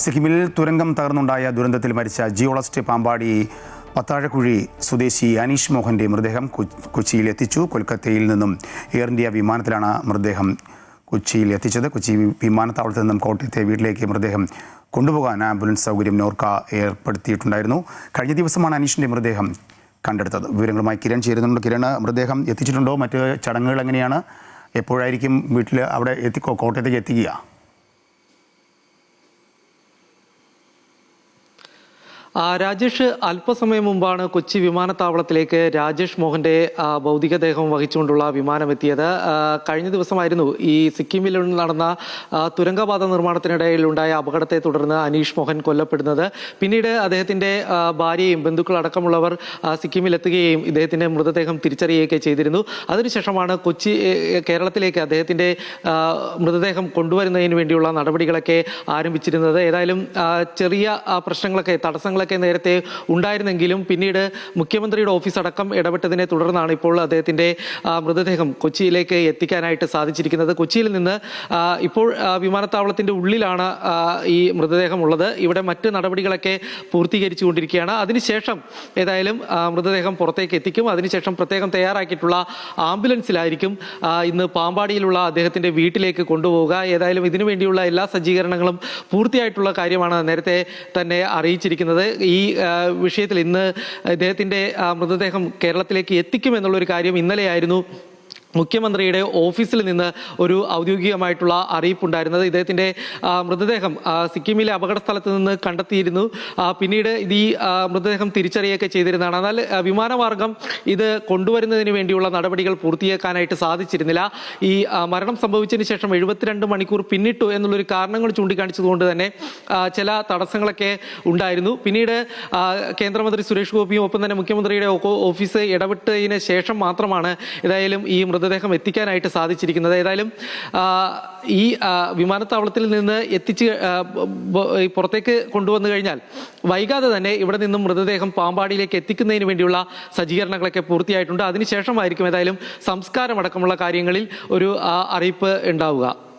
സിക്കിമിൽ തുരങ്കം തകർന്നുണ്ടായ ദുരന്തത്തിൽ മരിച്ച ജിയോളജിസ്റ്റ് പാമ്പാടി പത്താഴക്കുഴി സ്വദേശി അനീഷ് മോഹൻ്റെ മൃതദേഹം കൊച്ചിയിൽ എത്തിച്ചു. കൊൽക്കത്തയിൽ നിന്നും എയർ ഇന്ത്യ വിമാനത്തിലാണ് മൃതദേഹം കൊച്ചിയിൽ എത്തിച്ചത്. കൊച്ചി വിമാനത്താവളത്തിൽ നിന്നും കോട്ടയത്തെ വീട്ടിലേക്ക് മൃതദേഹം കൊണ്ടുപോകാൻ ആംബുലൻസ് സൗകര്യം നോർക്ക ഏർപ്പെടുത്തിയിട്ടുണ്ടായിരുന്നു. കഴിഞ്ഞ ദിവസമാണ് അനീഷിൻ്റെ മൃതദേഹം കണ്ടെടുത്തത്. വിവരങ്ങളുമായി കിരൺ ചേരുന്നുണ്ട്. കിരൺ, മൃതദേഹം എത്തിച്ചിട്ടുണ്ടോ? മറ്റ് ചടങ്ങുകൾ എങ്ങനെയാണ്? എപ്പോഴായിരിക്കും വീട്ടിൽ അവിടെ കോട്ടയത്തേക്ക് എത്തിക്കുക? രാജേഷ്, അല്പസമയം മുമ്പാണ് കൊച്ചി വിമാനത്താവളത്തിലേക്ക് രാജേഷ് മോഹന്റെ ഭൗതികദേഹം വഹിച്ചുകൊണ്ടുള്ള വിമാനം എത്തിയത്. കഴിഞ്ഞ ദിവസമായിരുന്നു ഈ സിക്കിമിൽ നടന്ന തുരങ്കപാത നിർമ്മാണത്തിനിടയിലുണ്ടായ അപകടത്തെ തുടർന്ന് അനീഷ് മോഹൻ കൊല്ലപ്പെടുന്നത്. പിന്നീട് അദ്ദേഹത്തിന്റെ ഭാര്യയും ബന്ധുക്കളടക്കമുള്ളവർ സിക്കിമിലെത്തുകയും ഇദ്ദേഹത്തിന്റെ മൃതദേഹം തിരിച്ചറിയുകയൊക്കെ ചെയ്തിരുന്നു. അതിനുശേഷമാണ് കേരളത്തിലേക്ക് അദ്ദേഹത്തിന്റെ മൃതദേഹം കൊണ്ടുവരുന്നതിന് വേണ്ടിയുള്ള നടപടികളൊക്കെ ആരംഭിച്ചിരുന്നത്. ഏതായാലും ചെറിയ പ്രശ്നങ്ങളൊക്കെ തടസ്സങ്ങളൊക്കെ നേരത്തെ ഉണ്ടായിരുന്നെങ്കിലും പിന്നീട് മുഖ്യമന്ത്രിയുടെ ഓഫീസ് അടക്കം ഇടപെട്ടതിനെ തുടർന്നാണ് ഇപ്പോൾ അദ്ദേഹത്തിന്റെ മൃതദേഹം കൊച്ചിയിലേക്ക് എത്തിക്കാനായിട്ട് സാധിച്ചിരിക്കുന്നത്. കൊച്ചിയിൽ നിന്ന് ഇപ്പോൾ വിമാനത്താവളത്തിന്റെ ഉള്ളിലാണ് ഈ മൃതദേഹം ഉള്ളത്. ഇവിടെ മറ്റ് നടപടികളൊക്കെ പൂർത്തീകരിച്ചുകൊണ്ടിരിക്കുകയാണ്. അതിനുശേഷം ഏതായാലും മൃതദേഹം പുറത്തേക്ക് എത്തിക്കും. അതിനുശേഷം പ്രത്യേകം തയ്യാറാക്കിയിട്ടുള്ള ആംബുലൻസിലായിരിക്കും ഇന്ന് പാമ്പാടിയിലുള്ള അദ്ദേഹത്തിന്റെ വീട്ടിലേക്ക് കൊണ്ടുപോവുക. ഏതായാലും ഇതിനു വേണ്ടിയുള്ള എല്ലാ സജ്ജീകരണങ്ങളും പൂർത്തിയായിട്ടുള്ള കാര്യമാണ് നേരത്തെ തന്നെ അറിയിച്ചിരിക്കുന്നത്. ഈ വിഷയത്തിൽ ഇന്ന് ഇദ്ദേഹത്തിന്റെ മൃതദേഹം കേരളത്തിലേക്ക് എത്തിക്കുമെന്നുള്ളൊരു കാര്യം ഇന്നലെയായിരുന്നു മുഖ്യമന്ത്രിയുടെ ഓഫീസിൽ നിന്ന് ഒരു ഔദ്യോഗികമായിട്ടുള്ള അറിയിപ്പുണ്ടായിരുന്നത്. ഇദ്ദേഹത്തിന്റെ മൃതദേഹം സിക്കിമിലെ അപകട സ്ഥലത്ത് നിന്ന് കണ്ടെത്തിയിരുന്നു. പിന്നീട് ഈ മൃതദേഹം തിരിച്ചറിയുകയൊക്കെ ചെയ്തിരുന്നതാണ്. എന്നാൽ വിമാനമാർഗം ഇത് കൊണ്ടുവരുന്നതിന് വേണ്ടിയുള്ള നടപടികൾ പൂർത്തിയാക്കാനായിട്ട് സാധിച്ചിരുന്നില്ല. ഈ മരണം സംഭവിച്ചതിന് ശേഷം 72 മണിക്കൂർ പിന്നിട്ടു എന്നുള്ളൊരു കാരണങ്ങൾ ചൂണ്ടിക്കാണിച്ചതുകൊണ്ട് തന്നെ ചില തടസ്സങ്ങളൊക്കെ ഉണ്ടായിരുന്നു. പിന്നീട് കേന്ദ്രമന്ത്രി സുരേഷ് ഗോപിയും ഒപ്പം തന്നെ മുഖ്യമന്ത്രിയുടെ ഓഫീസ് ഇടപെട്ടതിന് ശേഷം മാത്രമാണ് ഏതായാലും ഈ മൃതദേഹം എത്തിക്കാനായിട്ട് സാധിച്ചിരിക്കുന്നത്. ഏതായാലും ഈ വിമാനത്താവളത്തിൽ നിന്ന് എത്തിച്ച് പുറത്തേക്ക് കൊണ്ടുവന്നു കഴിഞ്ഞാൽ വൈകാതെ തന്നെ ഇവിടെ നിന്നും മൃതദേഹം പാമ്പാടിയിലേക്ക് എത്തിക്കുന്നതിന് വേണ്ടിയുള്ള സജ്ജീകരണങ്ങളൊക്കെ പൂർത്തിയായിട്ടുണ്ട്. അതിനുശേഷമായിരിക്കും ഏതായാലും സംസ്കാരമടക്കമുള്ള കാര്യങ്ങളിൽ ഒരു അറിയിപ്പ് ഉണ്ടാവുക.